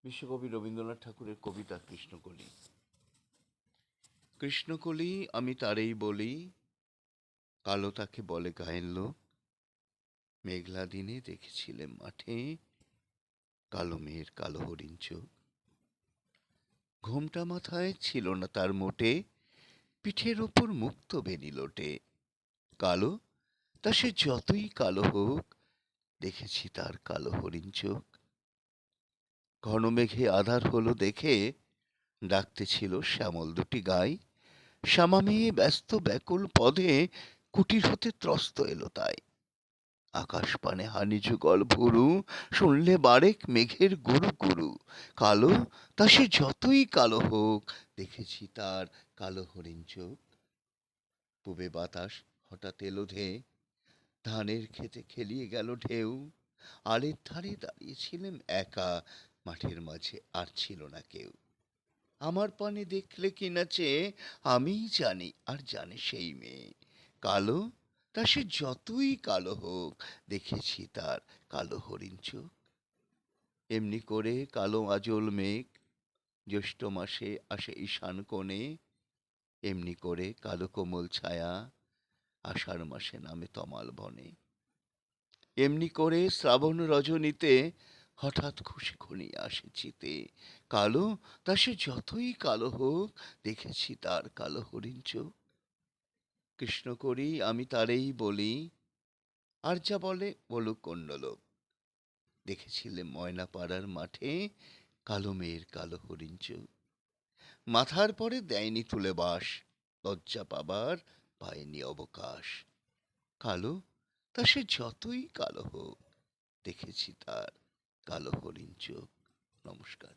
বিশ্বকবি রবীন্দ্রনাথ ঠাকুরের কবিতা কৃষ্ণকলি। কৃষ্ণকলি আমি তারেই বলি, কালো তাকে বলে গায়ের লোক। মেঘলা দিনে দেখেছিলেন মাঠে, কালো মেয়ের কালো হরিণ চোখ। ঘোমটা মাথায় ছিল না তার মোটে, পিঠের ওপর মুক্ত বেনি লোটে। কালো তা সে যতই কালো হোক, দেখেছি তার কালো হরিণ চোখ। ঘন মেঘে আধার হলো দেখে, ডাকতেছিল শ্যামল দুটি গাই। শ্যামা মেয়ে ব্যস্ত ব্যাকুল পদে, কুটির হতে ত্রস্ত এলো তাই। আকাশ পানে হানি যুগল ভুরু, শুনলে বারেক মেঘের গুরু গুরু। কালো তা সে যতই কালো হোক, দেখেছি তার কালো হরিণ চোখ। পূবে বাতাস হঠাৎ এলো ধেয়ে, ধানের ক্ষেতে খেলিয়ে গেল ঢেউ। আলের ধারে দাঁড়িয়েছিলেম একা, মাঠের মাঝে আর ছিল না কেউ। আমার পানে দেখলে কিনা চেয়ে, আমিই জানি আর জানে সেই মেয়ে। কালো তা সে যতই কালো হোক, দেখেছি তার কালো হরিণ চোখ। এমনি করে কালো আঁচল মেঘ জ্যৈষ্ঠ মাসে আসে ঈশান কোণে। এমনি করে কালো কোমল ছায়া আষাঢ় মাসে নামে তমাল বনে। এমনি করে শ্রাবণ রজনীতে হঠাৎ খুশি ঘনিয়ে আসে চিতে। কালো তা সে যতই কালো হোক, দেখেছি তার কালো হরিণ চোখ। কৃষ্ণ করি আমি তারেই বলি, আর যা বলে বলুক অন্য লোক। দেখেছিলে ময়না পাড়ার মাঠে, কালো মেয়ের কালো হরিণ চোখ। মাথার পরে দেয়নি তুলে বাস, লজ্জা পাবার পায়নি অবকাশ। কালো তা সে যতই কালো হোক, দেখেছি তার কালো হরিণ চোখ। নমস্কার।